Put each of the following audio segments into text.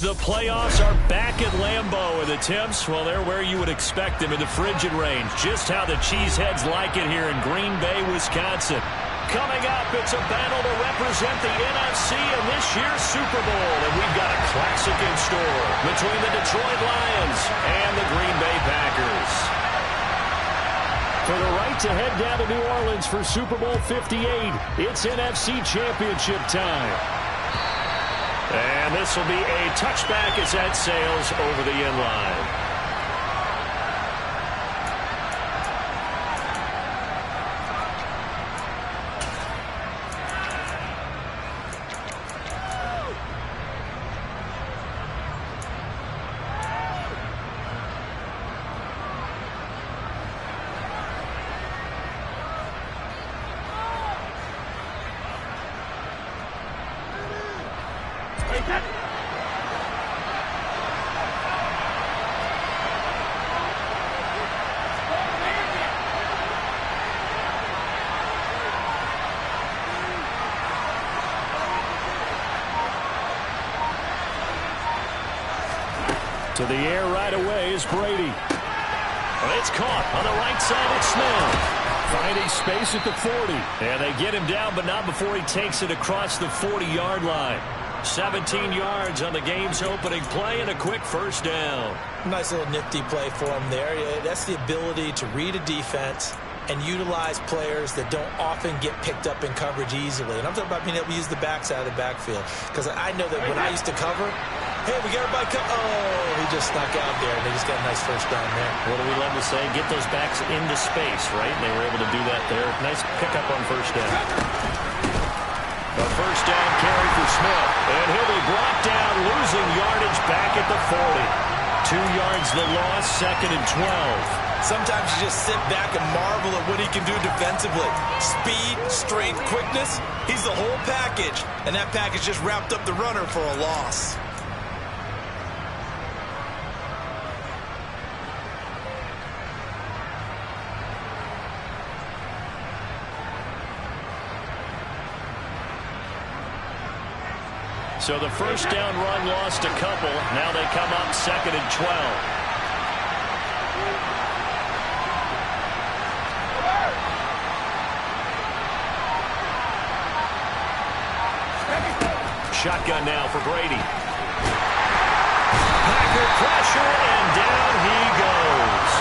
The playoffs are back at Lambeau, and the temps, well, they're where you would expect them in the frigid range. Just how the Cheeseheads like it here in Green Bay, Wisconsin. Coming up, it's a battle to represent the NFC in this year's Super Bowl, and we've got a classic in store between the Detroit Lions and the Green Bay Packers. For the right to head down to New Orleans for Super Bowl 58, it's NFC Championship time. And this will be a touchback as that sails over the end line. To the air right away is Brady. It's caught on the right side. It's Smith. Finding space at the 40. And they get him down, but not before he takes it across the 40-yard line. 17 yards on the game's opening play and a quick first down. Nice little nifty play for him there. That's the ability to read a defense and utilize players that don't often get picked up in coverage easily. And I'm talking about being able to use the backside of the backfield. Because I know that when I used to cover, hey, we got everybody come. Oh, he just snuck out there, and they just got a nice first down there. What do we love to say? Get those backs into space, right? And they were able to do that there. Nice pickup on first down. A first down carry for Smith. And he'll be brought down, losing yardage back at the 40. 2 yards the loss, 2nd and 12. Sometimes you just sit back and marvel at what he can do defensively. Speed, strength, quickness. He's the whole package. And that package just wrapped up the runner for a loss. So the first down run lost a couple. Now they come up 2nd and 12. Shotgun now for Brady. Packer pressure, and down he goes.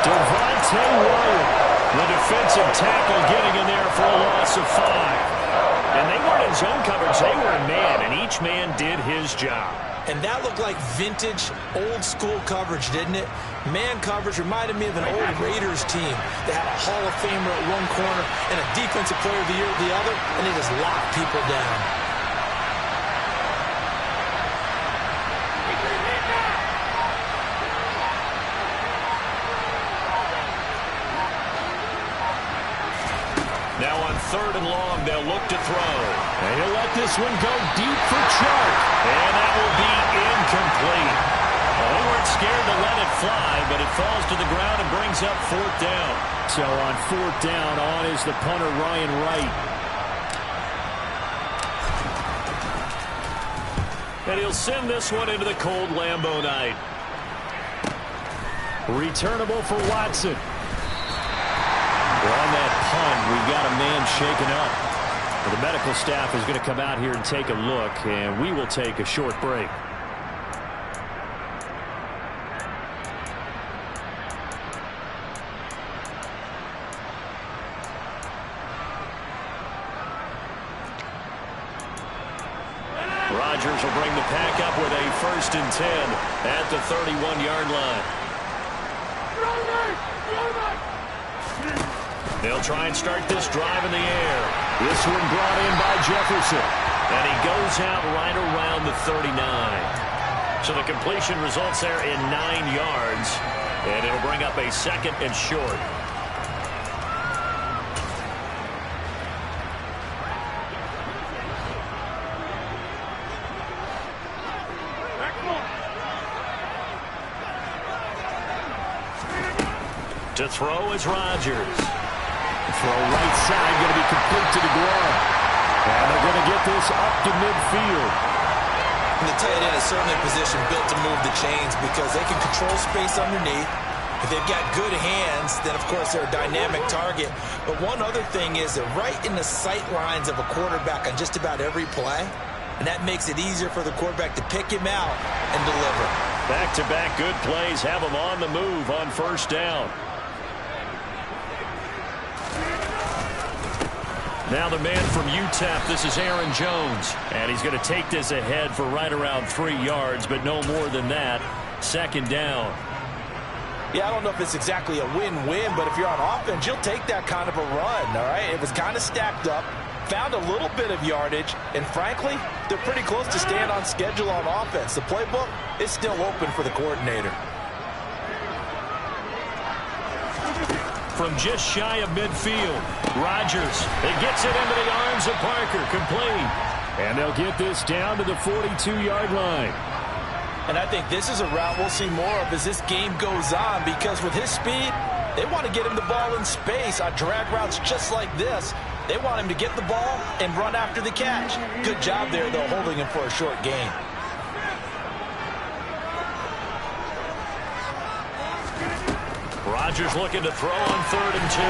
Devontae Wyatt, the defensive tackle, getting in there for a loss of 5. And they weren't in zone coverage, they were in man, and each man did his job. And that looked like vintage, old-school coverage, didn't it? Man coverage reminded me of an old Raiders team. They had a Hall of Famer at one corner and a Defensive Player of the Year at the other, and they just locked people down. Now on 3rd and long, they'll look to throw. And he'll let this one go deep for Chark. And that will be incomplete. Well, they weren't scared to let it fly, but it falls to the ground and brings up 4th down. So on 4th down, on is the punter, Ryan Wright. And he'll send this one into the cold Lambeau night. Returnable for Watson. On that punt, we've got a man shaken up. Well, the medical staff is going to come out here and take a look, and we will take a short break. Rodgers will bring the pack up with a 1st and 10 at the 31-yard line. They'll try and start this drive in the air. This one brought in by Jefferson. And he goes out right around the 39. So the completion results there in 9 yards. And it'll bring up a 2nd and short. To throw is Rodgers. Throw right side, going to be complete to the ground. And they're going to get this up to midfield. And the tight end is certainly a position built to move the chains because they can control space underneath. If they've got good hands, then, of course, they're a dynamic target. But one other thing is they're right in the sight lines of a quarterback on just about every play. And that makes it easier for the quarterback to pick him out and deliver. Back-to-back good plays have him on the move on first down. Now the man from UTEP, this is Aaron Jones. And he's going to take this ahead for right around 3 yards, but no more than that. Second down. Yeah, I don't know if it's exactly a win-win, but if you're on offense, you'll take that kind of a run, all right? It was kind of stacked up, found a little bit of yardage, and frankly, they're pretty close to staying on schedule on offense. The playbook is still open for the coordinator. From just shy of midfield, Rodgers. It gets it into the arms of Parker, complete. And they'll get this down to the 42-yard line. And I think this is a route we'll see more of as this game goes on, because with his speed, they want to get him the ball in space on drag routes just like this. They want him to get the ball and run after the catch. Good job there, though, holding him for a short gain. Rodgers looking to throw on 3rd and 2.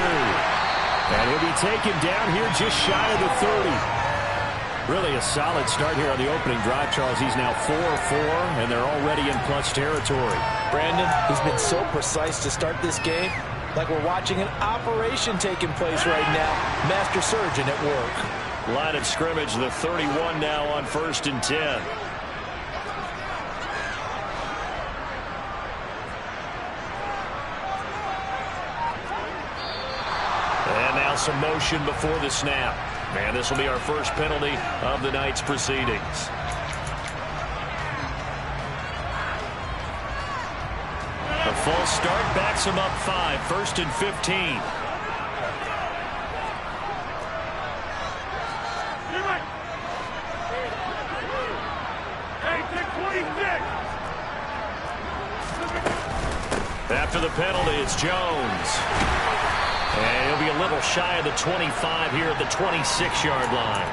And he'll be taken down here just shy of the 30. Really a solid start here on the opening drive, Charles. He's now 4-4, and they're already in plus territory. Brandon, he's been so precise to start this game, like we're watching an operation taking place right now. Master surgeon at work. Line of scrimmage, the 31 now on 1st and 10. And now some motion before the snap. And this will be our first penalty of the night's proceedings. A false start backs him up 5, 1st and 15. After the penalty, it's Jones. And he'll be a little shy of the 25 here at the 26-yard line.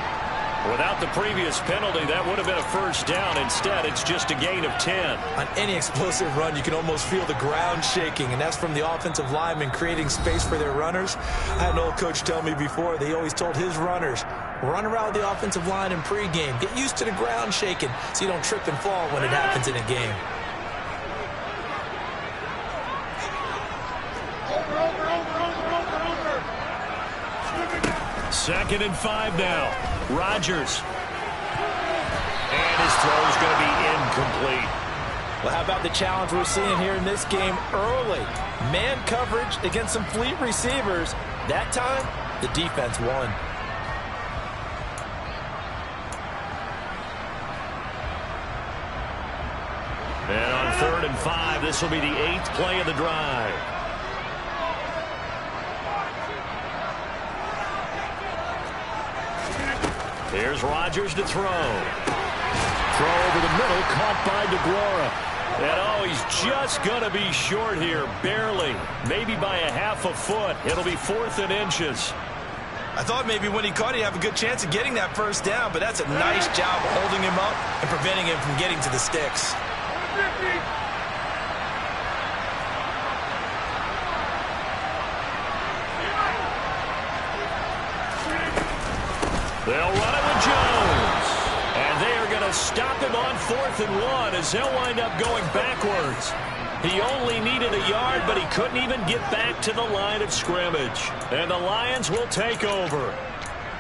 Without the previous penalty, that would have been a first down. Instead, it's just a gain of 10. On any explosive run, you can almost feel the ground shaking, and that's from the offensive linemen creating space for their runners. I had an old coach tell me before, they always told his runners, run around the offensive line in pregame. Get used to the ground shaking so you don't trip and fall when it happens in a game. 2nd and 5 now. Rodgers. And his throw is going to be incomplete. Well, how about the challenge we're seeing here in this game early? Man coverage against some fleet receivers. That time, the defense won. And on 3rd and 5, this will be the 8th play of the drive. Here's Rodgers to throw. Throw over the middle, caught by DeGuara. And oh, he's just going to be short here, barely. Maybe by a half a foot. It'll be 4th and inches. I thought maybe when he caught it, he'd have a good chance of getting that first down, but that's a nice job of holding him up and preventing him from getting to the sticks. They'll run it with Jones. And they are going to stop him on 4th and 1 as they'll wind up going backwards. He only needed a yard, but he couldn't even get back to the line of scrimmage. And the Lions will take over.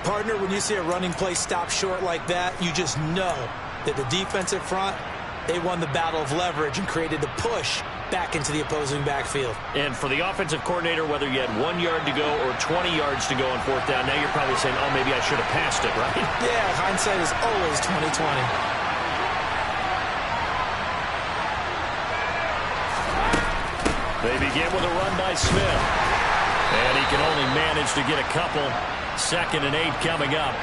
Partner, when you see a running play stop short like that, you just know that the defensive front, they won the battle of leverage and created the push back into the opposing backfield. And for the offensive coordinator, whether you had 1 yard to go or 20 yards to go on 4th down, now you're probably saying, oh, maybe I should have passed it, right? Yeah, hindsight is always 20/20. They begin with a run by Smith. And he can only manage to get a couple. 2nd and 8 coming up.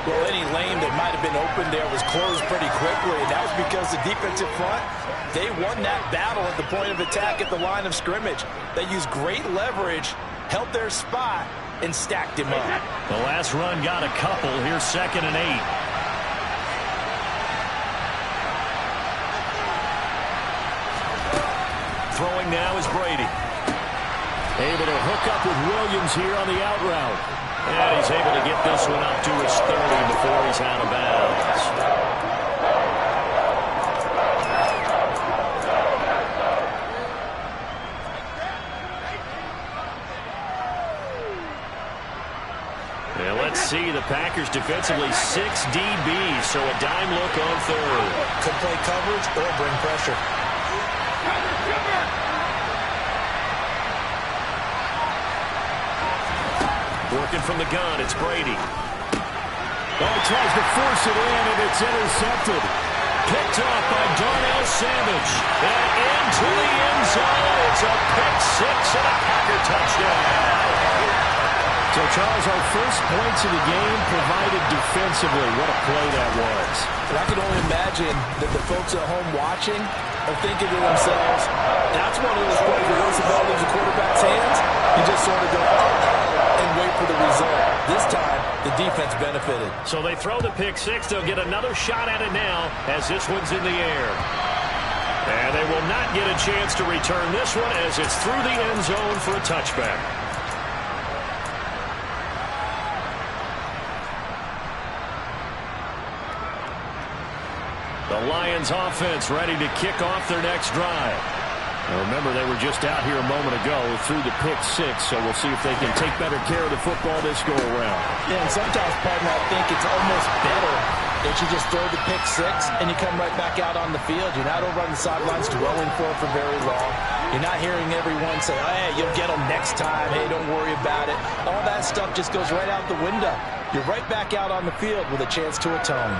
Well, any lane that might have been open there was closed pretty quickly, and that was because the defensive front, they won that battle at the point of attack at the line of scrimmage. They used great leverage, held their spot, and stacked him up. The last run got a couple. Here's 2nd and 8. throwing now is Brady. Able to hook up with Williams here on the out route. And he's able to get this one up to his 30 before he's out of bounds. And let's see, the Packers defensively 6 DBs, so a dime look on third. Could play coverage or bring pressure. Working from the gun, it's Brady. Oh, tries to force it in, and it's intercepted. Picked off by Darnell Savage. And into the end zone. It's a pick six and a Packer touchdown. So, Charles, our first points of the game provided defensively. What a play that was. And I can only imagine that the folks at home watching are thinking to themselves, that's one of those plays where once the ball leaves the quarterback's hands, you just sort of go and wait for the result. This time, the defense benefited. So they throw the pick six. They'll get another shot at it now as this one's in the air. And they will not get a chance to return this one as it's through the end zone for a touchback. The Lions offense ready to kick off their next drive. Now remember, they were just out here a moment ago through the pick six, so we'll see if they can take better care of the football this go-around. Yeah, and sometimes, partner, I think it's almost better that you just throw the pick six and you come right back out on the field. You're not over on the sidelines dwelling for it for very long. You're not hearing everyone say, oh, hey, you'll get them next time. Hey, don't worry about it. All that stuff just goes right out the window. You're right back out on the field with a chance to atone.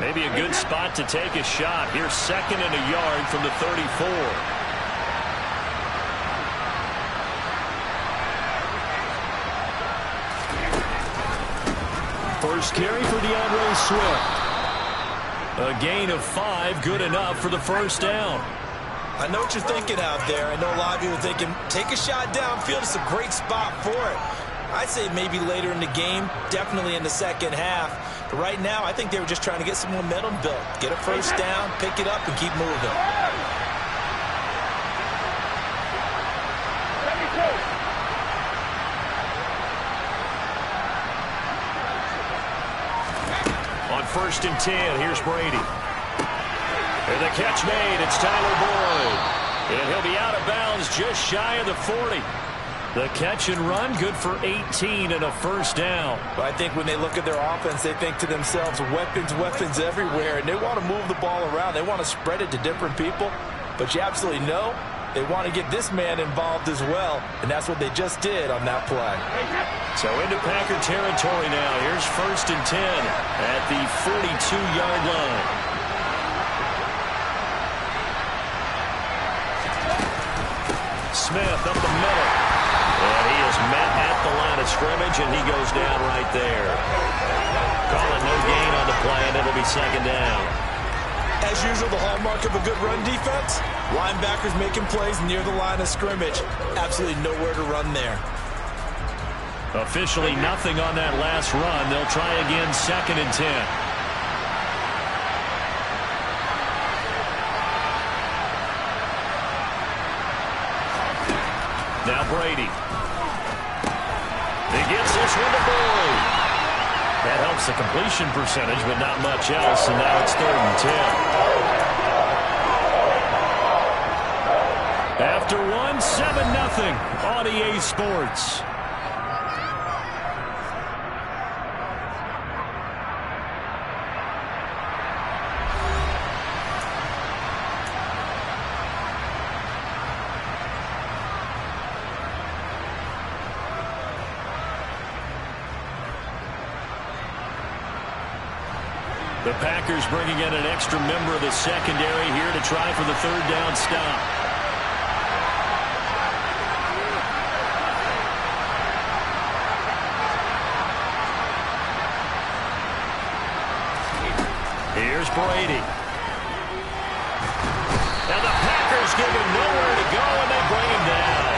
Maybe a good spot to take a shot. Here's 2nd and a yard from the 34. First carry for DeAndre Swift. A gain of 5, good enough for the first down. I know what you're thinking out there. I know a lot of you are thinking, take a shot downfield. It's a great spot for it. I'd say maybe later in the game, definitely in the second half. But right now, I think they were just trying to get some momentum built. Get a first down, pick it up, and keep moving. On 1st and 10, here's Brady. And the catch made, it's Tyler Boyd. And he'll be out of bounds just shy of the 40. The catch and run, good for 18 and a first down. But I think when they look at their offense, they think to themselves, weapons, weapons everywhere. And they want to move the ball around. They want to spread it to different people. But you absolutely know they want to get this man involved as well. And that's what they just did on that play. So into Packer territory now. Here's 1st and 10 at the 42-yard line. Smith up the middle. And he is met at the line of scrimmage, and he goes down right there. Calling no gain on the play, and it'll be 2nd down. As usual, the hallmark of a good run defense, linebackers making plays near the line of scrimmage. Absolutely nowhere to run there. Officially nothing on that last run. They'll try again 2nd and 10. Now Brady. He gets this one to Boyd. That helps the completion percentage, but not much else, and now it's 3rd and 10. After one, 7-0 on EA Sports. The Packers bringing in an extra member of the secondary here to try for the 3rd down stop. Here's Brady. And the Packers give him nowhere to go, and they bring him down.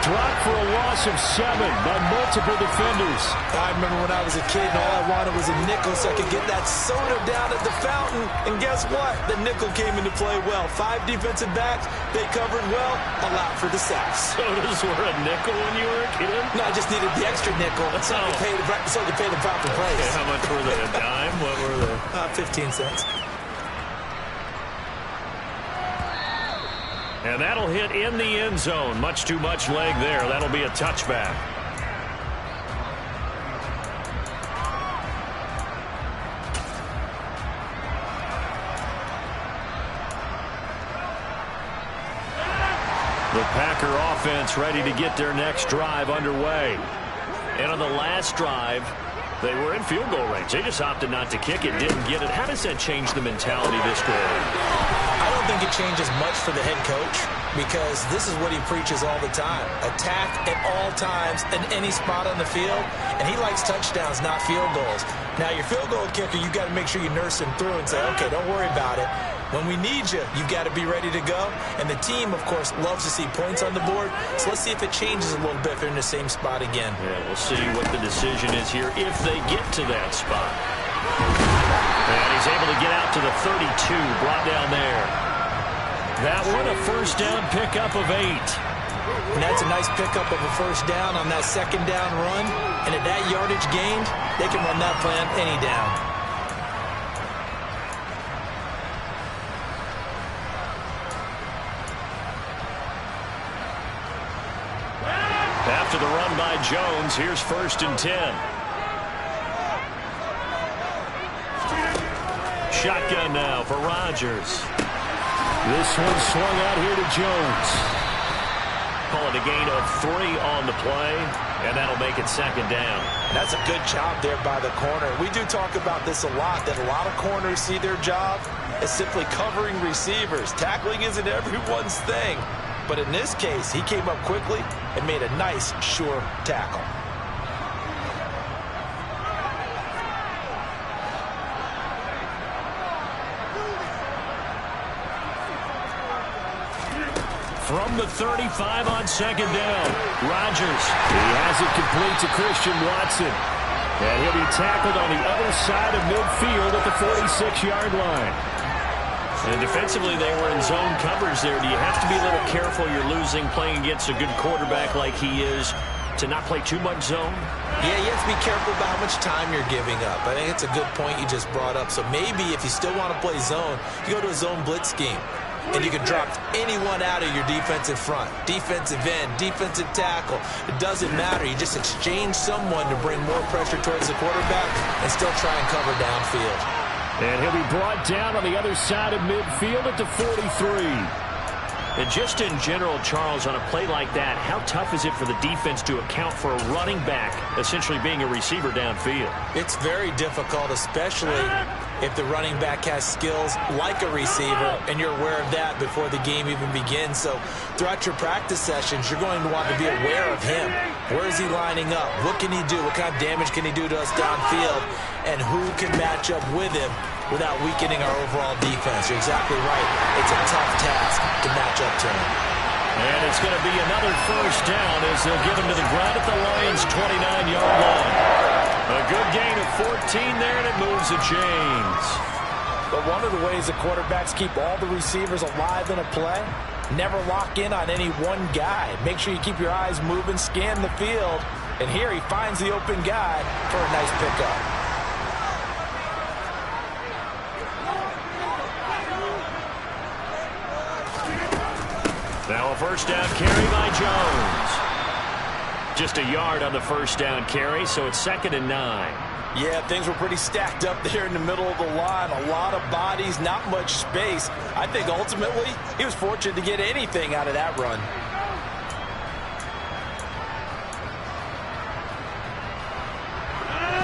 Dropped for a loss loss of 7 by multiple defenders. I remember when I was a kid and all I wanted was a nickel so I could get that soda down at the fountain. And guess what? The nickel came into play well. 5 defensive backs, they covered well, allowed for the sacks. Sodas were a nickel when you were a kid? No, I just needed the extra nickel so I could pay the proper price. Okay, how much were they? A dime? What were they? 15 cents. And that'll hit in the end zone. Much too much leg there. That'll be a touchback. The Packer offense ready to get their next drive underway. And on the last drive, they were in field goal range. They just opted not to kick it, didn't get it. How does that change the mentality this quarter? I don't think it changes much for the head coach because this is what he preaches all the time. Attack at all times in any spot on the field, and he likes touchdowns, not field goals. Now, your field goal kicker, you've got to make sure you nurse him through and say, okay, don't worry about it. When we need you, you've got to be ready to go. And the team, of course, loves to see points on the board. So let's see if it changes a little bit if they're in the same spot again. Yeah, we'll see what the decision is here if they get to that spot. And he's able to get out to the 32, brought down there. That one, a first down pickup of 8. And that's a nice pickup of a first down on that second down run. And at that yardage gained, they can run that plan any down. After the run by Jones, here's 1st and 10. Shotgun now for Rodgers. This one swung out here to Jones. Call it a gain of 3 on the play, and that'll make it 2nd down. That's a good job there by the corner. We do talk about this a lot, that a lot of corners see their job as simply covering receivers. Tackling isn't everyone's thing. But in this case, he came up quickly and made a nice, sure tackle. From the 35 on 2nd down, Rodgers. He has it complete to Christian Watson. And he'll be tackled on the other side of midfield at the 46-yard line. And defensively, they were in zone coverage there. Do you have to be a little careful? You're losing, playing against a good quarterback like he is, to not play too much zone? Yeah, you have to be careful about how much time you're giving up. I think it's a good point you just brought up. So maybe if you still want to play zone, you go to a zone blitz scheme. And you can drop anyone out of your defensive front. Defensive end, defensive tackle. It doesn't matter. You just exchange someone to bring more pressure towards the quarterback and still try and cover downfield. And he'll be brought down on the other side of midfield at the 43. And just in general, Charles, on a play like that, how tough is it for the defense to account for a running back essentially being a receiver downfield? It's very difficult, especially if the running back has skills like a receiver, and you're aware of that before the game even begins. So throughout your practice sessions, you're going to want to be aware of him. Where is he lining up? What can he do? What kind of damage can he do to us downfield? And who can match up with him without weakening our overall defense? You're exactly right. It's a tough task to match up to him. And it's going to be another first down as they'll get him to the ground at the Lions' 29-yard line. A good gain of 14 there, and it moves the chains. But one of the ways the quarterbacks keep all the receivers alive in a play, never lock in on any one guy. Make sure you keep your eyes moving, scan the field. And here he finds the open guy for a nice pickup. Now a first down carry by Jones. Just a yard on the first down carry, so it's 2nd and 9. Yeah, things were pretty stacked up there in the middle of the line. A lot of bodies, not much space. I think ultimately he was fortunate to get anything out of that run.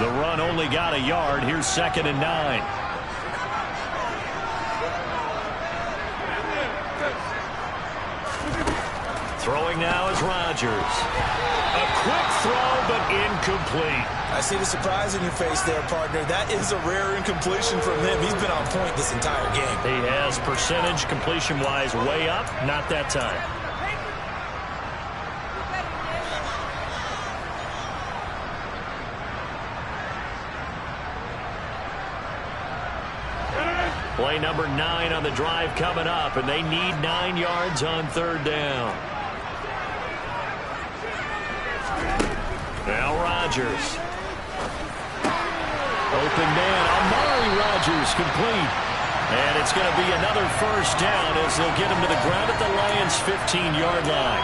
The run only got a yard. Here's 2nd and 9. Throwing now is Rodgers. A quick throw, but incomplete. I see the surprise in your face there, partner. That is a rare incompletion from him. He's been on point this entire game. He has percentage completion-wise way up. Not that time. Play number 9 on the drive coming up, and they need 9 yards on third down. Now Rodgers. Open man, Amari Rodgers complete. And it's going to be another first down as they'll get him to the ground at the Lions' 15-yard line.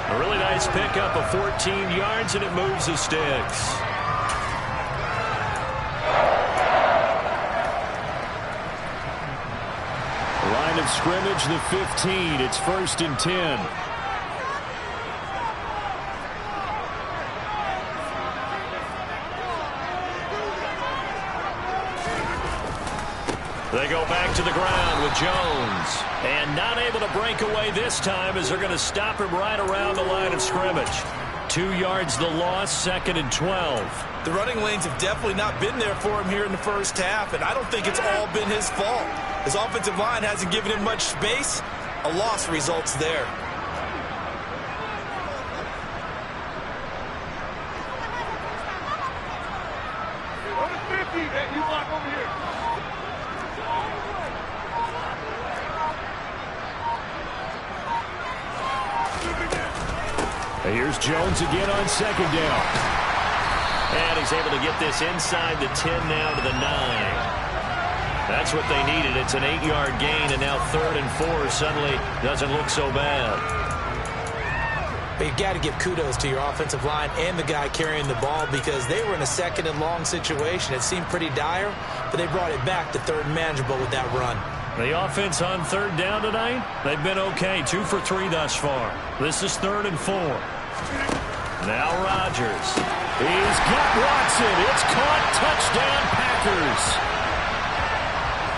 A really nice pickup of 14 yards, and it moves the sticks. Line of scrimmage, the 15. It's 1st and 10. They go back to the ground with Jones. And not able to break away this time as they're going to stop him right around the line of scrimmage. 2 yards the loss, 2nd and 12. The running lanes have definitely not been there for him here in the first half, and I don't think it's all been his fault. His offensive line hasn't given him much space. A loss results there. Here's Jones again on 2nd down. And he's able to get this inside the 10 now to the 9. That's what they needed. It's an 8-yard gain, and now 3rd and 4 suddenly doesn't look so bad. But you've got to give kudos to your offensive line and the guy carrying the ball because they were in a 2nd and long situation. It seemed pretty dire, but they brought it back to 3rd and manageable with that run. The offense on 3rd down tonight, they've been okay. 2 for 3 thus far. This is 3rd and 4. Now Rodgers. He's got Watson. It's caught. Touchdown, Packers.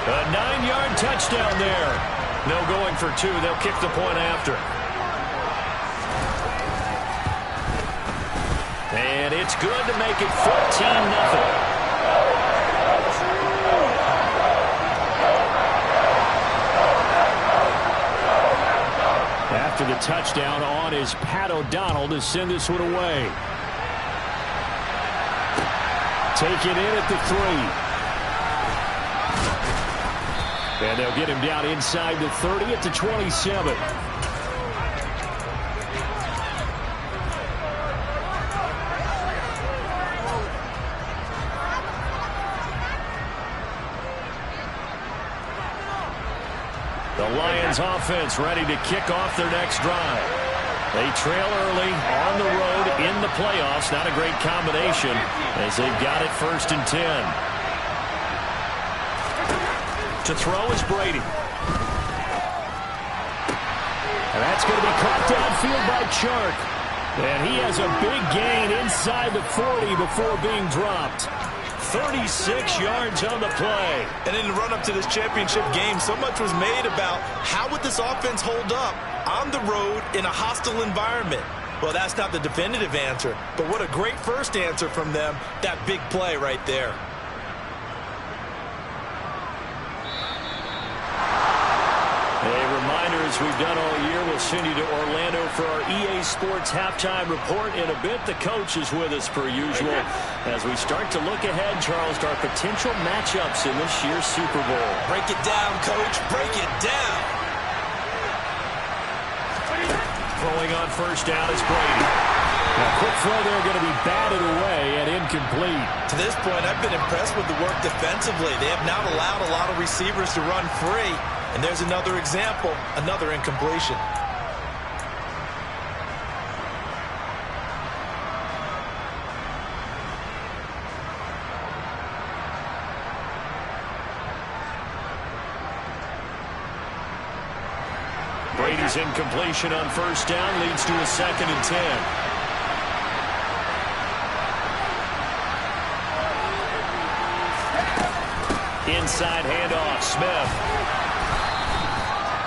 A 9-yard touchdown there. No going for 2. They'll kick the point after. And it's good to make it 14-0. After the touchdown on is Pat O'Donnell to send this one away. Taken in at the 3. And they'll get him down inside the 30 at the 27. The Lions offense ready to kick off their next drive. They trail early on the road in the playoffs. Not a great combination as they've got it 1st and 10. To throw is Brady. And that's going to be caught downfield by Chark. And he has a big gain inside the 40 before being dropped. 36 yards on the play. And in the run-up to this championship game, so much was made about how would this offense hold up on the road in a hostile environment. Well, that's not the definitive answer, but what a great first answer from them, that big play right there. A reminder, as we've done all year, we'll send you to Orlando for our EA Sports halftime report. In a bit, the coach is with us per usual as we start to look ahead, Charles, to our potential matchups in this year's Super Bowl. Break it down, Coach. Break it down. Throwing on 1st down is Brady. Now, quick throw there going to be batted away and incomplete. To this point, I've been impressed with the work defensively. They have not allowed a lot of receivers to run free. And there's another example, another incompletion. Brady's incompletion on 1st down leads to a 2nd and 10. Inside handoff, Smith.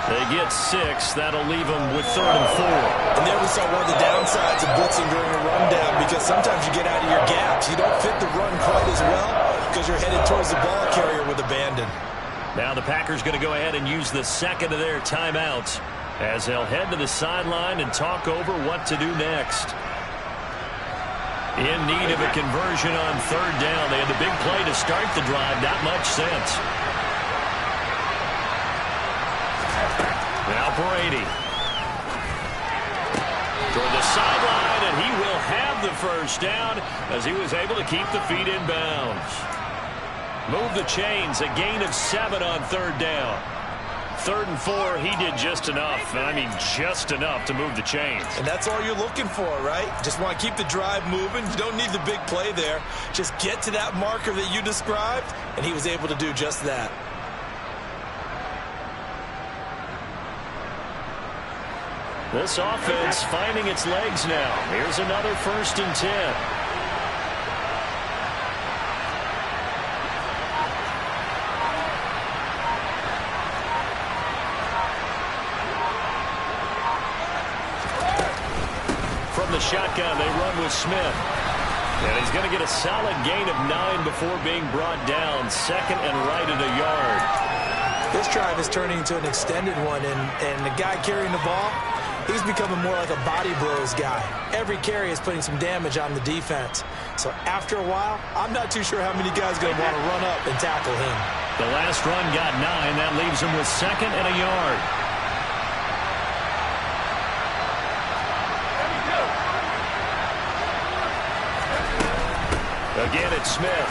They get 6. That'll leave them with 3rd and 4. And there we saw one of the downsides of blitzing during a rundown because sometimes you get out of your gaps. You don't fit the run quite as well because you're headed towards the ball carrier with abandon. Now the Packers going to go ahead and use the 2nd of their timeouts as they'll head to the sideline and talk over what to do next. In need of a conversion on 3rd down. They had the big play to start the drive. Not much sense. Now Brady. Toward the sideline, and he will have the first down as he was able to keep the feet in bounds. Move the chains, a gain of 7 on 3rd down. 3rd and 4, he did just enough, and I mean just enough to move the chains. And that's all you're looking for, right? Just want to keep the drive moving. You don't need the big play there. Just get to that marker that you described, and he was able to do just that. This offense finding its legs now. Here's another 1st and 10. From the shotgun, they run with Smith. And he's going to get a solid gain of 9 before being brought down. 2nd and right at a yard. This drive is turning into an extended one, and the guy carrying the ball, he's becoming more like a body blows guy. Every carry is putting some damage on the defense. So after a while, I'm not too sure how many guys are going to want to run up and tackle him. The last run got 9. That leaves him with 2nd and a yard. Again, it's Smith.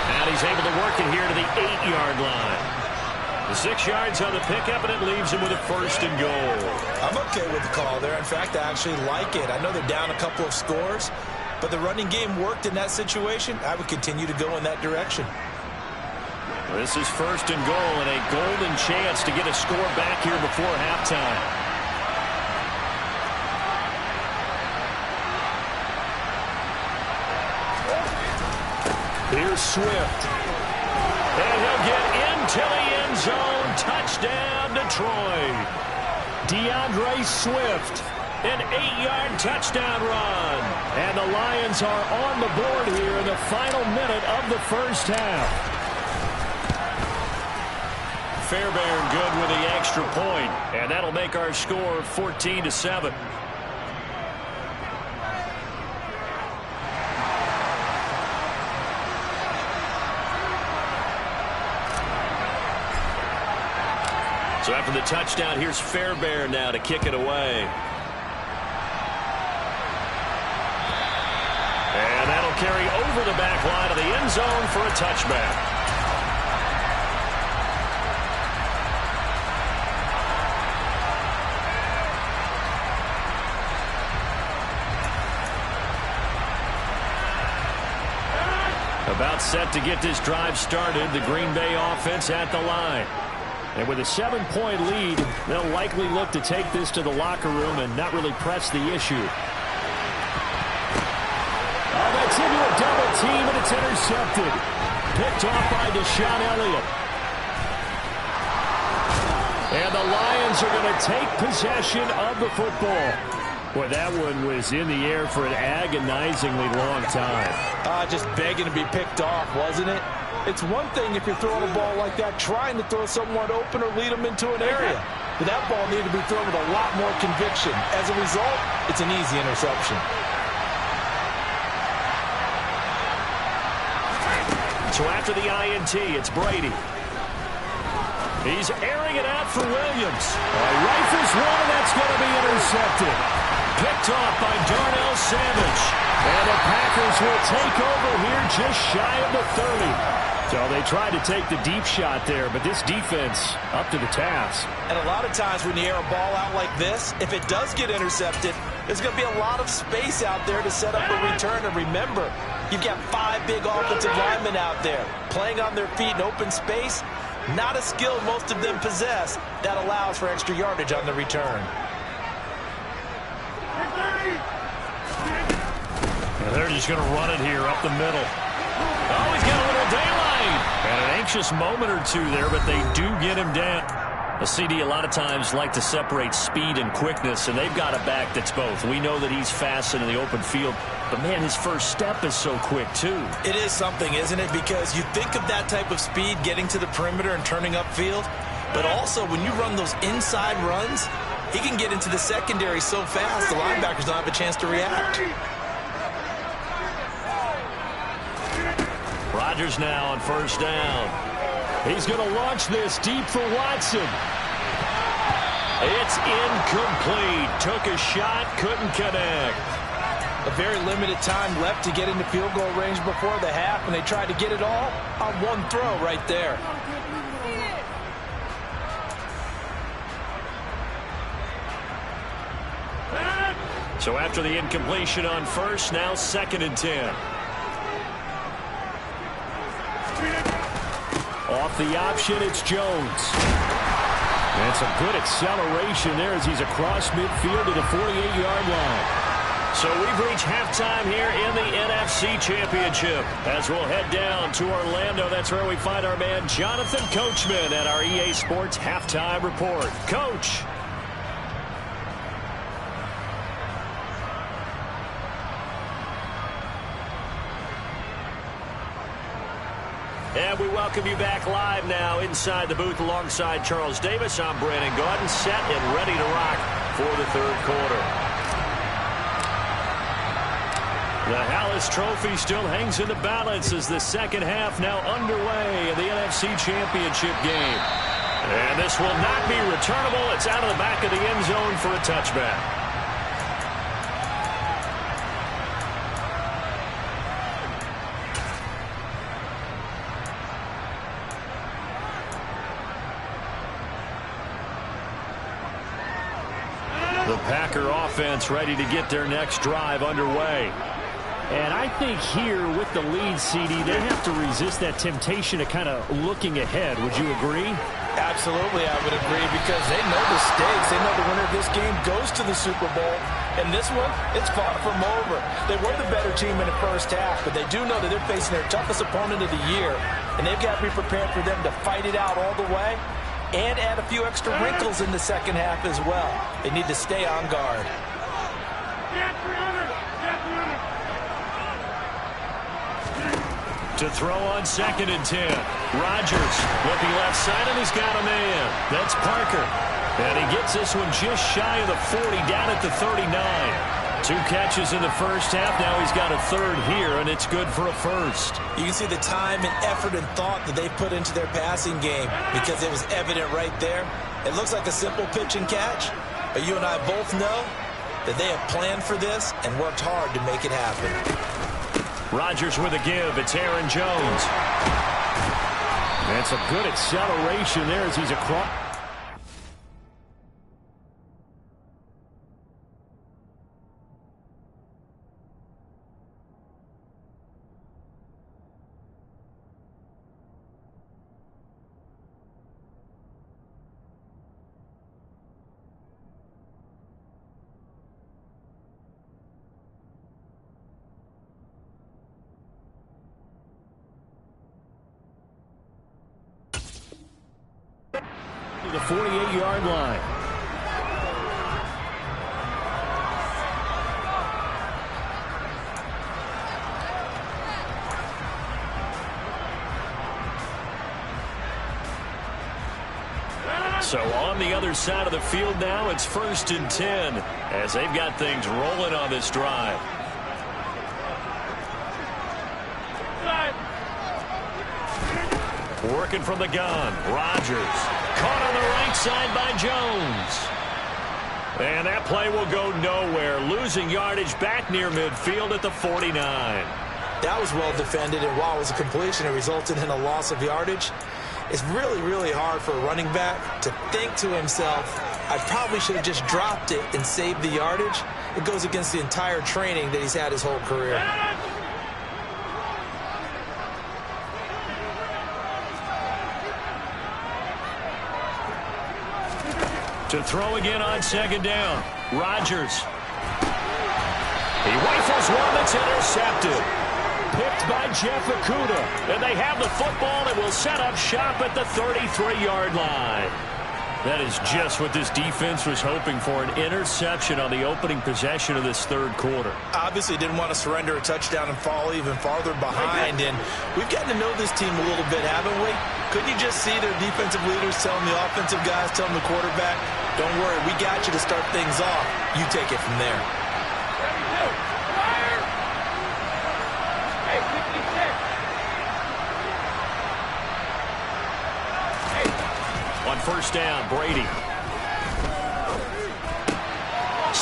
And he's able to work it here to the 8-yard line. The 6 yards on the pickup, and it leaves him with a 1st and goal. I'm okay with the call there. In fact, I actually like it. I know they're down a couple of scores, but the running game worked in that situation. I would continue to go in that direction. This is 1st and goal, and a golden chance to get a score back here before halftime. Here's Swift. And he'll get into the end zone. Touchdown, Detroit. DeAndre Swift. An 8-yard touchdown run. And the Lions are on the board here in the final minute of the 1st half. Fairbairn good with the extra point. And that'll make our score 14-7. So after the touchdown, here's Fairbairn now to kick it away. And that'll carry over the back line of the end zone for a touchback. About set to get this drive started, the Green Bay offense at the line. And with a 7-point lead, they'll likely look to take this to the locker room and not really press the issue. Oh, that's into a double team, and it's intercepted. Picked off by Deshaun Elliott. And the Lions are going to take possession of the football. Boy, that one was in the air for an agonizingly long time. Just begging to be picked off, wasn't it? It's one thing if you're throwing a ball like that, trying to throw someone open or lead them into an area. But that ball needed to be thrown with a lot more conviction. As a result, it's an easy interception. So after the INT, it's Brady. He's airing it out for Williams. Rifles one, and that's going to be intercepted. Picked off by Darnell Savage. And the Packers will take over here just shy of the 30. So they tried to take the deep shot there, but this defense up to the task. And a lot of times when you air a ball out like this, if it does get intercepted, there's going to be a lot of space out there to set up a return. And remember, you've got 5 big offensive linemen out there playing on their feet in open space. Not a skill most of them possess that allows for extra yardage on the return. And they're just going to run it here up the middle. Oh, he's got a little daylight. And an anxious moment or two there, but they do get him down. A CD a lot of times like to separate speed and quickness, and they've got a back that's both. We know that he's fast in the open field, but, man, his first step is so quick, too. It is something, isn't it? Because you think of that type of speed getting to the perimeter and turning upfield, but also when you run those inside runs, he can get into the secondary so fast the linebackers don't have a chance to react. Rodgers now on 1st down. He's going to launch this deep for Watson. It's incomplete. Took a shot, couldn't connect. A very limited time left to get into field goal range before the half, and they tried to get it all on one throw right there. So after the incompletion on first, now 2nd and 10. Off the option, it's Jones. And some good acceleration there as he's across midfield to the 48-yard line. So we've reached halftime here in the NFC Championship. As we'll head down to Orlando, that's where we find our man Jonathan Coachman at our EA Sports Halftime Report. Coach. And we welcome you back live now inside the booth alongside Charles Davis. I'm Brandon Gaudin, set and ready to rock for the 3rd quarter. The Hallis Trophy still hangs in the balance as the 2nd half now underway in the NFC Championship game. And this will not be returnable. It's out of the back of the end zone for a touchback. The Packer offense ready to get their next drive underway. And I think here with the lead, CD, they have to resist that temptation of kind of looking ahead. Would you agree? Absolutely, I would agree, because they know the stakes. They know the winner of this game goes to the Super Bowl. And this one, it's far from over. They were the better team in the first half, but they do know that they're facing their toughest opponent of the year. And they've got to be prepared for them to fight it out all the way and add a few extra wrinkles in the 2nd half as well. They need to stay on guard. To throw on 2nd and 10. Rodgers looking left side, and he's got a man. That's Parker. And he gets this one just shy of the 40, down at the 39. 2 catches in the first half. Now he's got a 3rd here, and it's good for a 1st. You can see the time and effort and thought that they put into their passing game, because it was evident right there. It looks like a simple pitch and catch, but you and I both know that they have planned for this and worked hard to make it happen. Rodgers with a give. It's Aaron Jones. That's a good acceleration there as he's across. The 48-yard line. So on the other side of the field now, it's 1st and 10 as they've got things rolling on this drive. Working from the gun, Rodgers. Caught on the right side by Jones. And that play will go nowhere. Losing yardage back near midfield at the 49. That was well defended, and while it was a completion, it resulted in a loss of yardage. It's really, really hard for a running back to think to himself, I probably should have just dropped it and saved the yardage. It goes against the entire training that he's had his whole career. To throw again on 2nd down. Rodgers. He rifles one that's intercepted. Picked by Jeff Okudah. And they have the football and will set up shop at the 33-yard line. That is just what this defense was hoping for, an interception on the opening possession of this 3rd quarter. Obviously didn't want to surrender a touchdown and fall even farther behind, and we've gotten to know this team a little bit, haven't we? Couldn't you just see their defensive leaders telling the offensive guys, telling the quarterback, don't worry, we got you to start things off. You take it from there. On 1st down, Brady.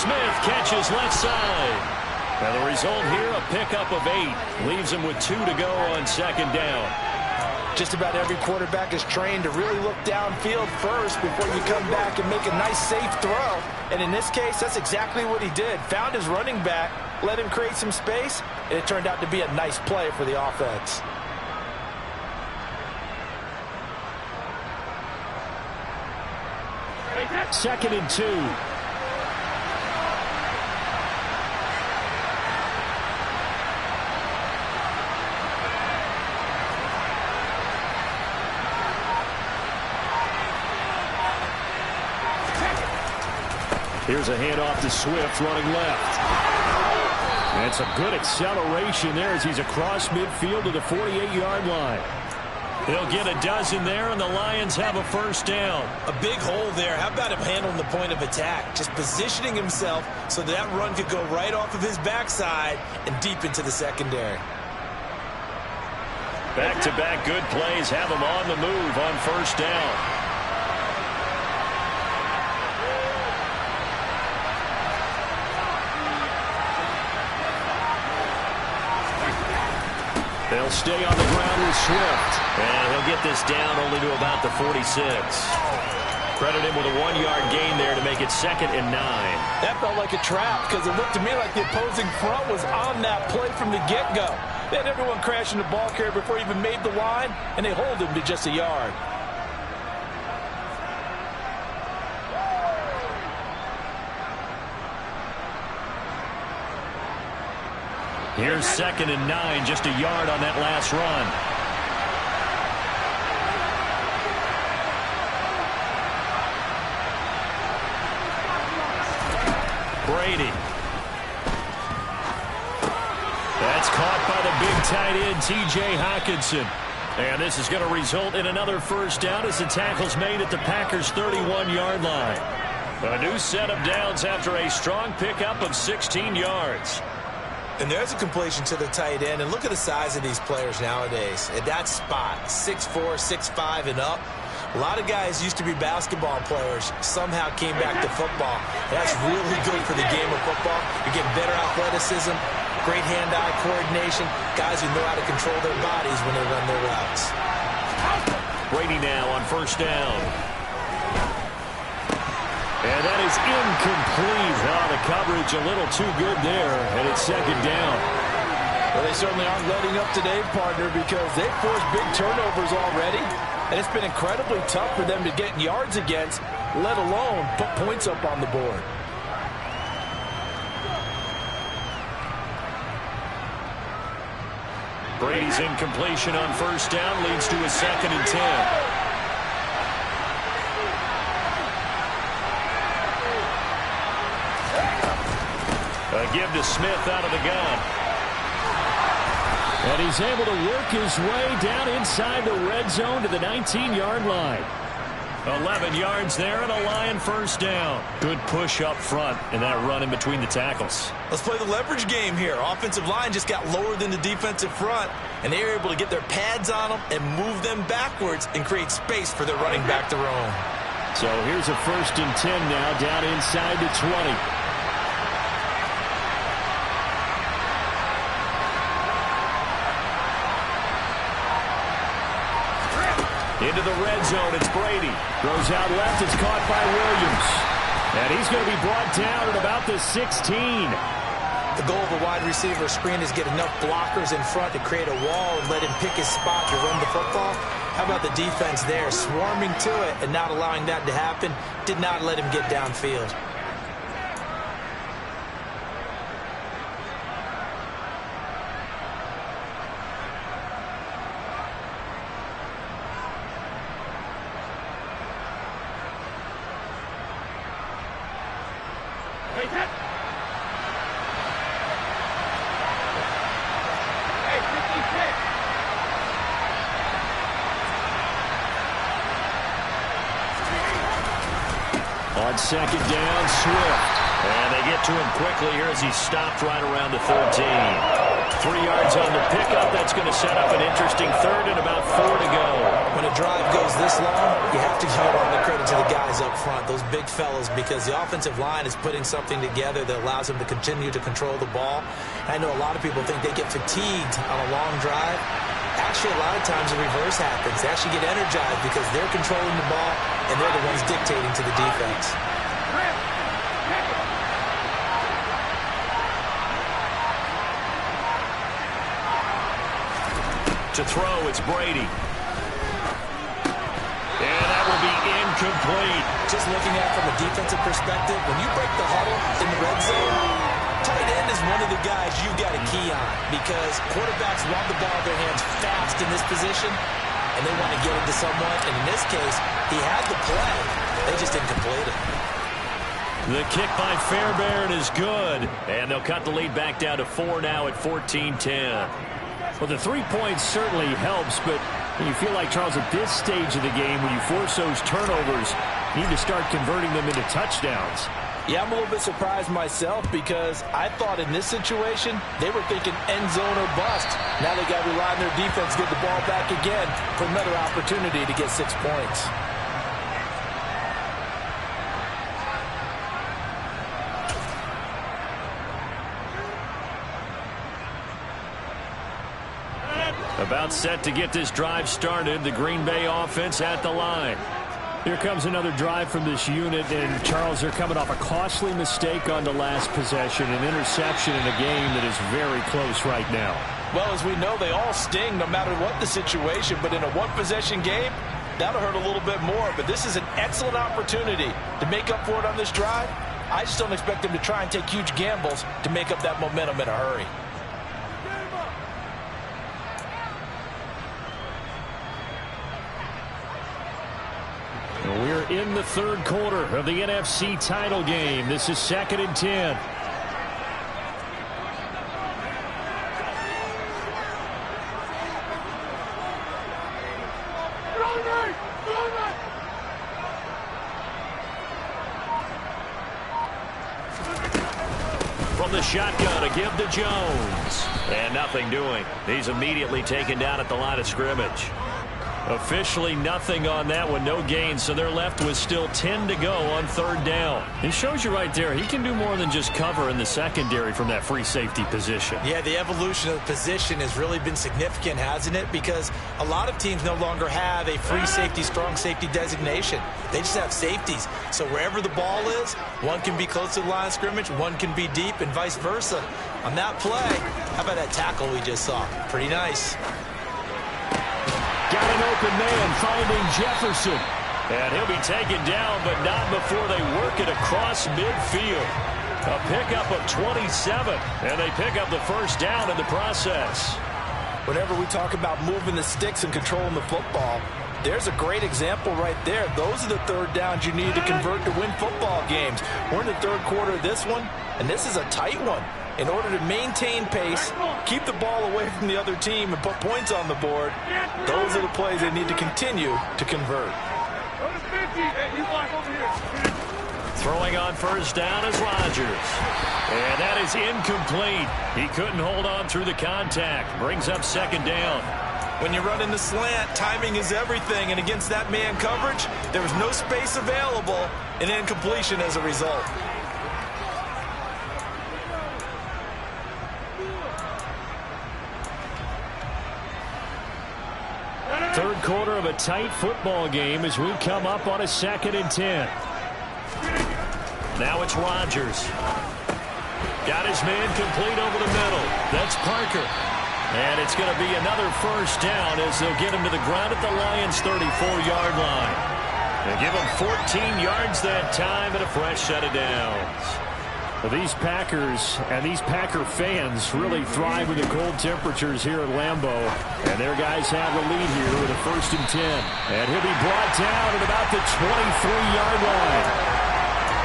Smith catches left side. Now the result here, a pickup of 8. Leaves him with 2 to go on second down. Just about every quarterback is trained to really look downfield first before you come back and make a nice, safe throw. And in this case, that's exactly what he did. Found his running back, let him create some space, and it turned out to be a nice play for the offense. Second and 2. Here's a handoff to Swift running left. And some good acceleration there as he's across midfield to the 48-yard line. He'll get a dozen there, and the Lions have a first down. A big hole there. How about him handling the point of attack? Just positioning himself so that run could go right off of his backside and deep into the secondary. Back-to-back good plays have him on the move on first down. They'll stay on the ground with Swift. And he'll get this down only to about the 46. Credit him with a 1-yard gain there to make it 2nd and 9. That felt like a trap because it looked to me like the opposing front was on that play from the get-go. They had everyone crashing the ball carrier before he even made the line, and they hold him to just a yard. Here's 2nd and 9, just a yard on that last run. Brady. That's caught by the big tight end, T.J. Hockenson. And this is going to result in another first down as the tackle's made at the Packers' 31-yard line. A new set of downs after a strong pickup of 16 yards. And there's a completion to the tight end. And look at the size of these players nowadays. At that spot, 6'4", 6'5", and up. A lot of guys used to be basketball players. Somehow came back to football. That's really good for the game of football. You're getting better athleticism, great hand-eye coordination, guys who know how to control their bodies when they run their routes. Brady now on first down. And that is incomplete. Oh, the coverage a little too good there, and it's 2nd down. Well, they certainly aren't letting up today, partner, because they've forced big turnovers already, and it's been incredibly tough for them to get yards against, let alone put points up on the board. Brady's incompletion on first down leads to a 2nd and 10. A give to Smith out of the gun. And he's able to work his way down inside the red zone to the 19-yard line. 11 yards there and a Lion first down. Good push up front and that run in between the tackles. Let's play the leverage game here. Offensive line just got lower than the defensive front, and they were able to get their pads on them and move them backwards and create space for their running back to roam. So here's a 1st and 10 now down inside the 20. Into the red zone, it's Brady. Throws out left, it's caught by Williams. And he's going to be brought down at about the 16. The goal of a wide receiver screen is get enough blockers in front to create a wall and let him pick his spot to run the football. How about the defense there, swarming to it and not allowing that to happen? Did not let him get downfield. On 2nd down, Swift. And they get to him quickly here as he stopped right around the 13. 3 yards on the pickup. That's going to set up an interesting 3rd and about 4 to go. when a drive goes this long, you have to give a lot of credit to the guys up front, those big fellas, because the offensive line is putting something together that allows them to continue to control the ball. I know a lot of people think they get fatigued on a long drive. Actually, a lot of times the reverse happens. They actually get energized because they're controlling the ball and they're the ones dictating to the defense. To throw, it's Brady. And that will be incomplete. Just looking at it from a defensive perspective, when you break the huddle in the red zone, tight end is one of the guys you've got to key on because quarterbacks want the ball in their hands fast in this position, and they want to get it to someone. And in this case, he had the play. They just didn't complete it. The kick by Fairbairn is good. And they'll cut the lead back down to 4 now at 14-10. Well, the 3 points certainly helps, but when you feel like, Charles, at this stage of the game, when you force those turnovers, you need to start converting them into touchdowns. Yeah, I'm a little bit surprised myself because I thought in this situation, they were thinking end zone or bust. Now they got to rely on their defense, get the ball back again for another opportunity to get 6 points. About set to get this drive started. The Green Bay offense at the line. Here comes another drive from this unit, and Charles, they're coming off a costly mistake on the last possession, an interception in a game that is very close right now. Well, as we know, they all sting no matter what the situation, but in a one-possession game, that'll hurt a little bit more. But this is an excellent opportunity to make up for it on this drive. I just don't expect them to try and take huge gambles to make up that momentum in a hurry. We're in the third quarter of the NFC title game. This is 2nd and 10. From the shotgun, a give to Jones. And nothing doing. He's immediately taken down at the line of scrimmage. Officially nothing on that one, no gain, so they're left with still 10 to go on 3rd down. It shows you right there, he can do more than just cover in the secondary from that free safety position. Yeah, the evolution of the position has really been significant, hasn't it? Because a lot of teams no longer have a free safety, strong safety designation. They just have safeties. So wherever the ball is, one can be close to the line of scrimmage, one can be deep, and vice versa. On that play, how about that tackle we just saw? Pretty nice. Got an open man finding Jefferson. And he'll be taken down, but not before they work it across midfield. A pickup of 27, and they pick up the first down in the process. Whenever we talk about moving the sticks and controlling the football, there's a great example right there. Those are the 3rd downs you need to convert to win football games. We're in the 3rd quarter of this one, and this is a tight one. In order to maintain pace, keep the ball away from the other team, and put points on the board, those are the plays they need to continue to convert. Throwing on first down is Rodgers. And that is incomplete. He couldn't hold on through the contact. Brings up 2nd down. When you run in the slant, timing is everything, and against that man coverage, there was no space available, and incompletion as a result. Third quarter of a tight football game as we come up on a 2nd and 10. Now it's Rodgers. Got his man complete over the middle. That's Parker. And it's going to be another first down as they'll get him to the ground at the Lions' 34-yard line. They give him 14 yards that time and a fresh set of downs. Well, these Packers and these Packer fans really thrive with the cold temperatures here at Lambeau. And their guys have the lead here with a 1st and 10. And he'll be brought down at about the 23-yard line.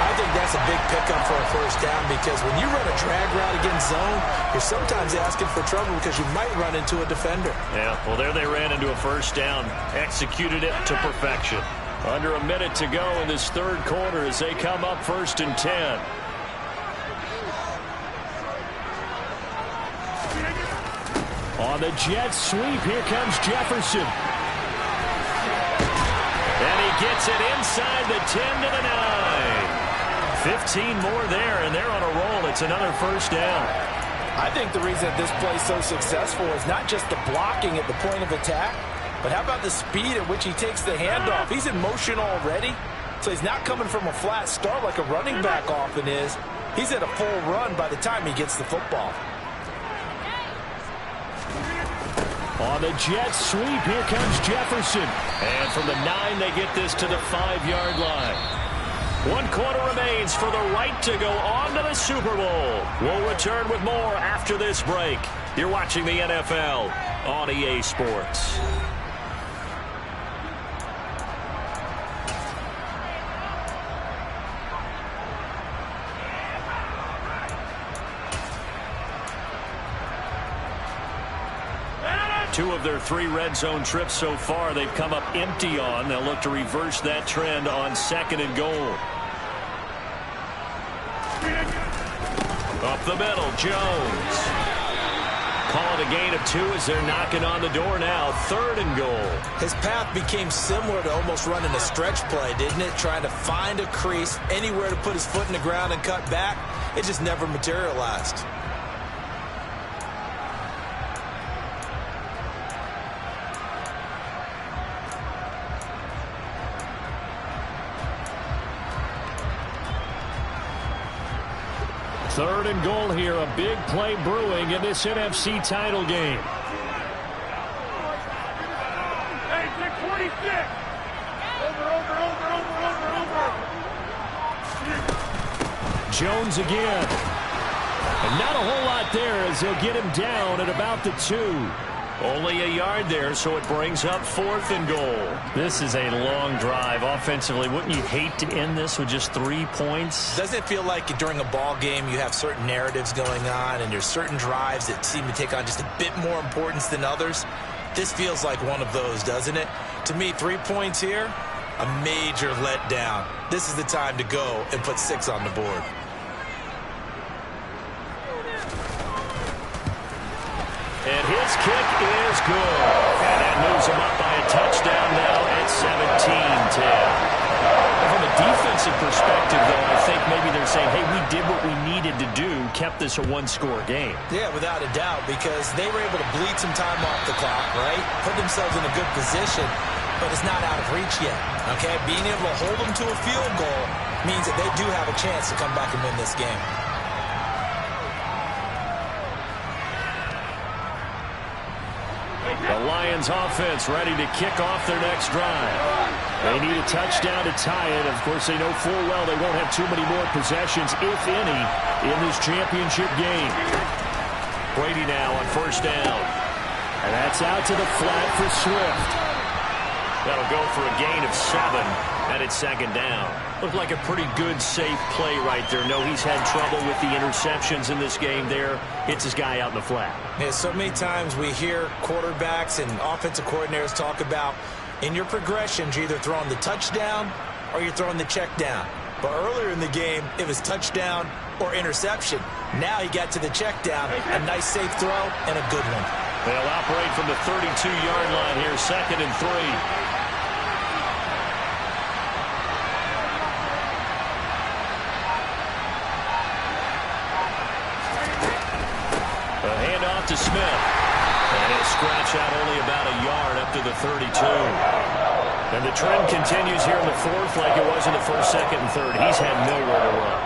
I think that's a big pickup for a first down because when you run a drag route against zone, you're sometimes asking for trouble because you might run into a defender. Yeah, well, there they ran into a first down. Executed it to perfection. Under a minute to go in this 3rd quarter as they come up 1st and 10. On the jet sweep, here comes Jefferson. And he gets it inside the 10 to the 9. 15 more there, and they're on a roll. It's another first down. I think the reason that this play is so successful is not just the blocking at the point of attack, but how about the speed at which he takes the handoff? He's in motion already, so he's not coming from a flat start like a running back often is. He's at a full run by the time he gets the football. On the jet sweep, here comes Jefferson. And from the 9, they get this to the 5-yard line. 1 quarter remains for the right to go on to the Super Bowl. We'll return with more after this break. You're watching the NFL on EA Sports. Two of their 3 red zone trips so far, they've come up empty on. They'll look to reverse that trend on 2nd and goal. Up the middle, Jones. Call it a gain of 2 as they're knocking on the door now. 3rd and goal. His path became similar to almost running a stretch play, didn't it? Trying to find a crease, anywhere to put his foot in the ground and cut back. It just never materialized. Third and goal here. A big play brewing in this NFC title game. Hey, 646. Over. Jones again. And not a whole lot there as they'll get him down at about the 2. Only a yard there, so it brings up 4th and goal. This is a long drive offensively. Wouldn't you hate to end this with just 3 points? Doesn't it feel like during a ball game you have certain narratives going on and there's certain drives that seem to take on just a bit more importance than others? This feels like one of those, doesn't it? To me, 3 points here, a major letdown. This is the time to go and put 6 on the board. And his kick is good. And that moves him up by a touchdown now at 17-10. From a defensive perspective, though, I think maybe they're saying, hey, we did what we needed to do, kept this a 1-score game. Yeah, without a doubt, because they were able to bleed some time off the clock, right? Put themselves in a good position, but it's not out of reach yet, okay? Being able to hold them to a field goal means that they do have a chance to come back and win this game. The Lions offense ready to kick off their next drive. They need a touchdown to tie it. Of course, they know full well they won't have too many more possessions, if any, in this championship game. Brady now on 1st down. And that's out to the flat for Swift. That'll go for a gain of 7, and it's 2nd down. Looked like a pretty good, safe play right there. No, he's had trouble with the interceptions in this game there. Hits his guy out in the flat. Yeah, so many times we hear quarterbacks and offensive coordinators talk about in your progressions, you're either throwing the touchdown or you're throwing the check down. But earlier in the game, it was touchdown or interception. Now he got to the check down, a nice safe throw and a good one. They'll operate from the 32-yard line here, 2nd and 3. To Smith. And he'll scratch out only about a yard up to the 32. And the trend continues here in the 4th like it was in the 1st, 2nd, and 3rd. He's had nowhere to run.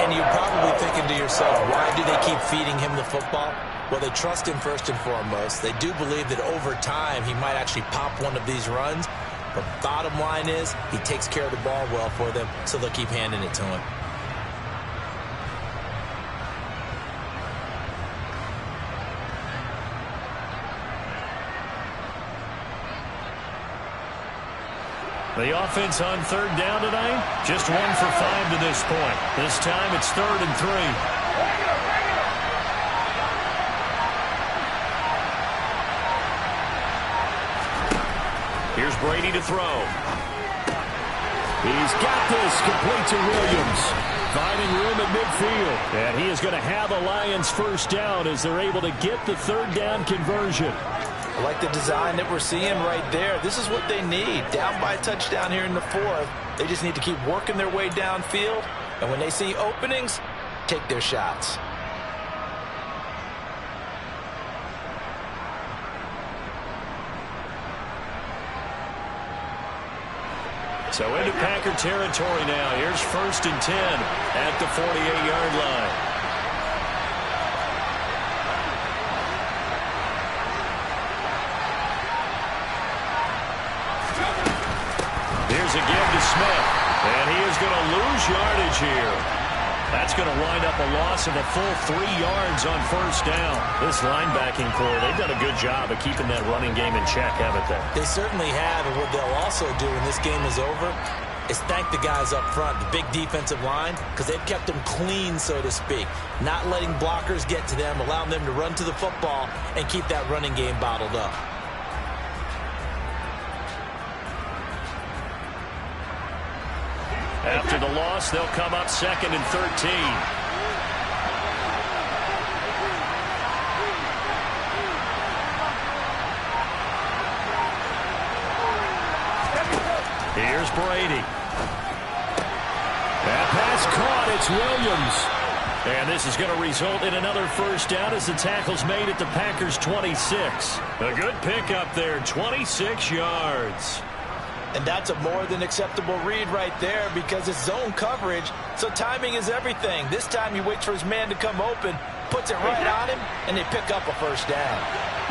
And you're probably thinking to yourself, why do they keep feeding him the football? Well, they trust him first and foremost. They do believe that over time he might actually pop one of these runs. But bottom line is he takes care of the ball well for them, so they'll keep handing it to him. The offense on 3rd down tonight, just 1 for 5 to this point. This time it's 3rd and 3. Here's Brady to throw. He's got this, complete to Williams. Finding room at midfield. And he is going to have a Lions 1st down as they're able to get the 3rd down conversion. I like the design that we're seeing right there. This is what they need. Down by a touchdown here in the fourth. They just need to keep working their way downfield. And when they see openings, take their shots. So into Packer territory now. Here's 1st and 10 at the 48-yard line. Here's a give to Smith. And he is going to lose yardage here. That's going to wind up a loss of a full 3 yards on 1st down. This linebacking core, they've done a good job of keeping that running game in check, haven't they? They certainly have, and what they'll also do when this game is over is thank the guys up front, the big defensive line, because they've kept them clean, so to speak. Not letting blockers get to them, allowing them to run to the football and keep that running game bottled up. After the loss, they'll come up 2nd and 13. Here's Brady. That pass caught. It's Williams. And this is going to result in another 1st down as the tackle's made at the Packers' 26. A good pickup there, 26 yards. And that's a more than acceptable read right there because it's zone coverage, so timing is everything. This time he waits for his man to come open, puts it right on him, and they pick up a 1st down.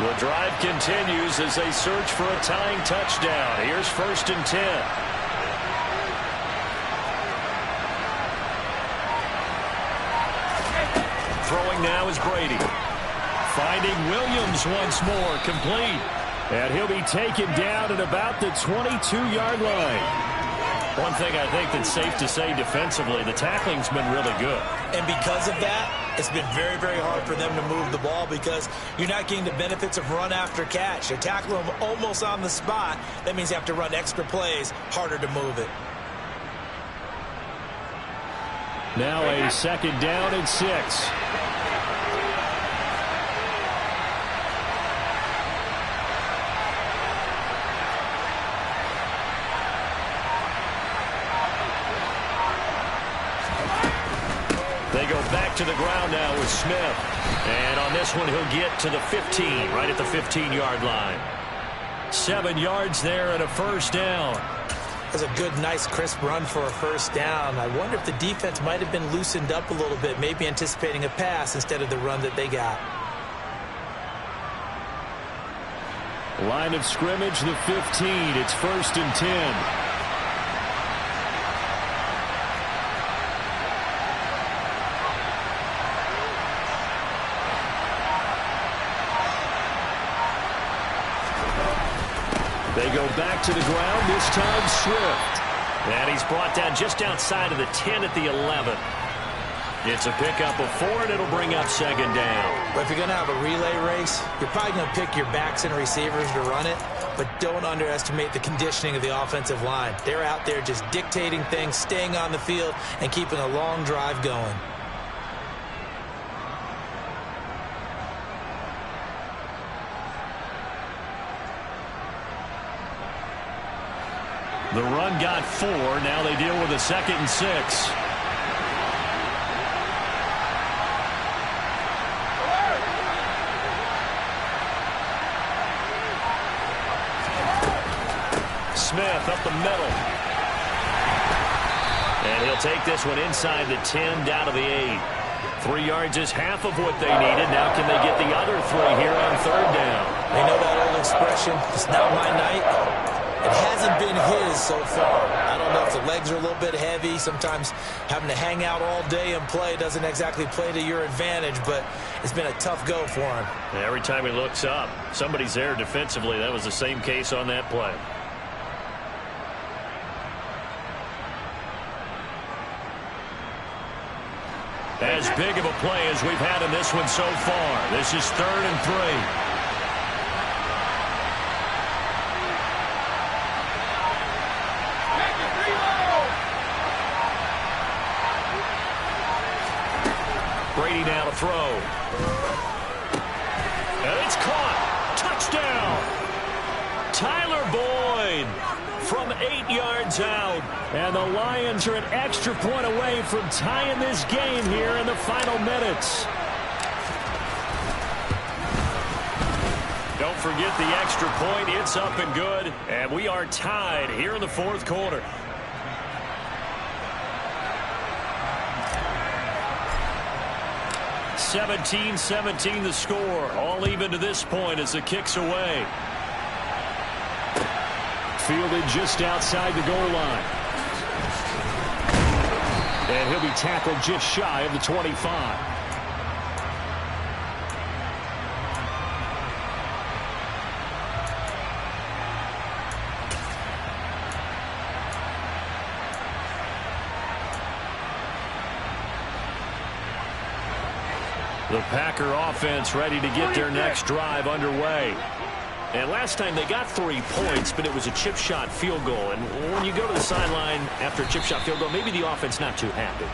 The drive continues as they search for a tying touchdown. Here's 1st and 10. Throwing now is Brady. Finding Williams once more, complete. And he'll be taken down at about the 22-yard line. One thing I think that's safe to say defensively, the tackling's been really good. And because of that, it's been very, very hard for them to move the ball because you're not getting the benefits of run after catch. They're tackling them almost on the spot. That means you have to run extra plays, harder to move it. Now a 2nd down and 6. They go back to the ground now with Smith. And on this one, he'll get to the 15, right at the 15-yard line. 7 yards there and a 1st down. That's a good, nice, crisp run for a 1st down. I wonder if the defense might have been loosened up a little bit, maybe anticipating a pass instead of the run that they got. Line of scrimmage, the 15. It's 1st and 10. They go back to the ground, this time Swift. And he's brought down just outside of the 10 at the 11. It's a pickup of 4, and it'll bring up 2nd down. But if you're going to have a relay race, you're probably going to pick your backs and receivers to run it, but don't underestimate the conditioning of the offensive line. They're out there just dictating things, staying on the field, and keeping a long drive going. The run got 4. Now they deal with a 2nd and 6. Smith up the middle. And he'll take this one inside the 10, down to the 8. 3 yards is half of what they needed. Now can they get the other 3 here on 3rd down? They know that old expression, it's not my night. It hasn't been his so far. I don't know if the legs are a little bit heavy. Sometimes having to hang out all day and play doesn't exactly play to your advantage, but it's been a tough go for him. Every time he looks up, somebody's there defensively. That was the same case on that play. As big of a play as we've had in this one so far. This is 3rd and 3. Brady now to throw. And it's caught. Touchdown. Tyler Boyd from 8 yards out. And the Lions are an extra point away from tying this game here in the final minutes. Don't forget the extra point. It's up and good. And we are tied here in the fourth quarter. (17-17) the score. All even to this point as the kick's away. Fielded just outside the goal line. And he'll be tackled just shy of the 25. The Packer offense ready to get their next drive underway. And last time they got 3 points, but it was a chip shot field goal. And when you go to the sideline after a chip shot field goal, maybe the offense not too happy.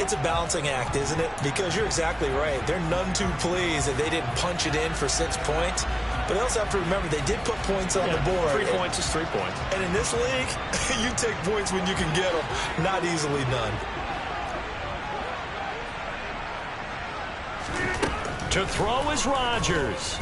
It's a balancing act, isn't it? Because you're exactly right. They're none too pleased that they didn't punch it in for 6 points. But they also have to remember they did put points on the board. 3 points is 3 points. And in this league, you take points when you can get them. Not easily done. To throw is Rodgers.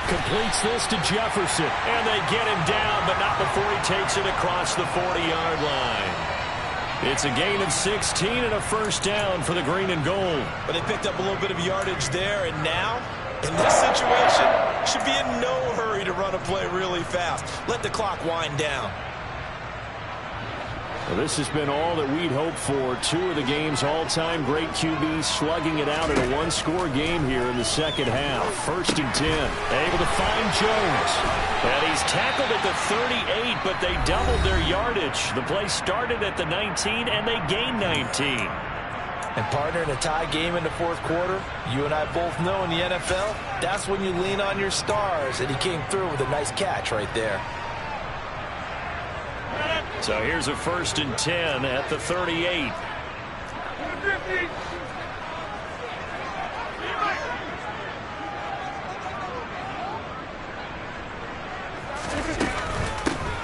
Completes this to Jefferson. And they get him down, but not before he takes it across the 40-yard line. It's a gain of 16 and a first down for the green and gold. But they picked up a little bit of yardage there, and now, in this situation, should be in no hurry to run a play really fast. Let the clock wind down. Well, this has been all that we'd hoped for. 2 of the game's all-time great QBs slugging it out in a 1-score game here in the second half. 1st and 10. Able to find Jones. And he's tackled at the 38, but they doubled their yardage. The play started at the 19, and they gained 19. And partner, in a tie game in the fourth quarter, you and I both know in the NFL, that's when you lean on your stars. And he came through with a nice catch right there. So here's a 1st and 10 at the 38.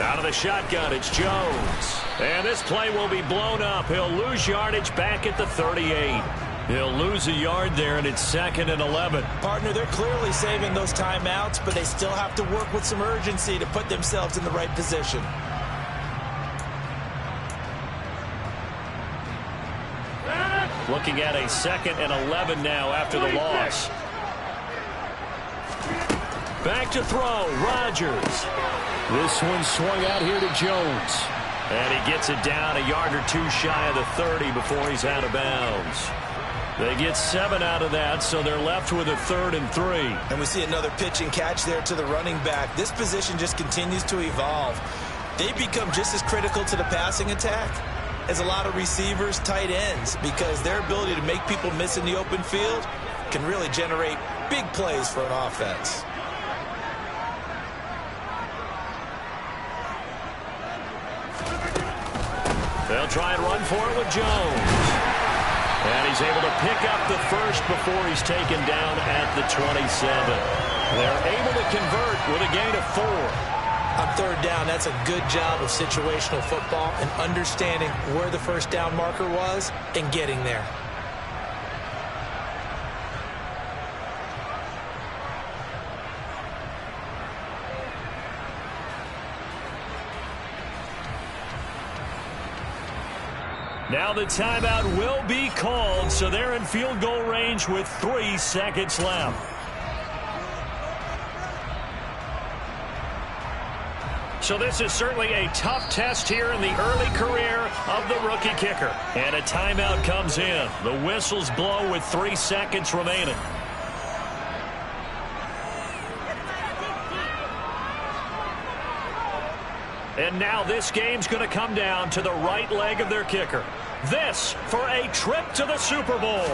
Out of the shotgun, it's Jones. And this play will be blown up. He'll lose yardage back at the 38. He'll lose a yard there, and it's 2nd and 11. Partner, they're clearly saving those timeouts, but they still have to work with some urgency to put themselves in the right position. Looking at a 2nd and 11 now after the loss. Back to throw, Rodgers. This one swung out here to Jones. And he gets it down a yard or 2 shy of the 30 before he's out of bounds. They get 7 out of that, so they're left with a 3rd and 3. And we see another pitch and catch there to the running back. This position just continues to evolve. They become just as critical to the passing attack as a lot of receivers, tight ends, because their ability to make people miss in the open field can really generate big plays for an offense. They'll try and run for it with Jones. And he's able to pick up the first before he's taken down at the 27. They're able to convert with a gain of 4. On 3rd down, that's a good job of situational football and understanding where the first down marker was and getting there. Now the timeout will be called, so they're in field goal range with 3 seconds left. So this is certainly a tough test here in the early career of the rookie kicker. And a timeout comes in. The whistles blow with 3 seconds remaining. And now this game's going to come down to the right leg of their kicker. This for a trip to the Super Bowl.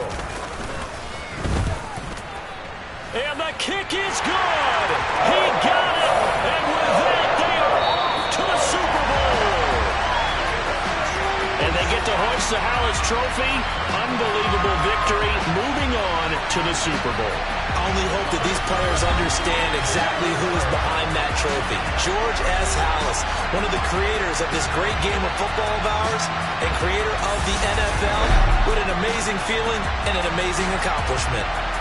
And the kick is good. He got it. And with that, they are off to the Super Bowl. And they get to hoist the Hallis Trophy. Unbelievable victory. Moving on to the Super Bowl. I only hope that these players understand exactly who is behind trophy. George S. Halas, one of the creators of this great game of football of ours and creator of the NFL. What an amazing feeling and an amazing accomplishment.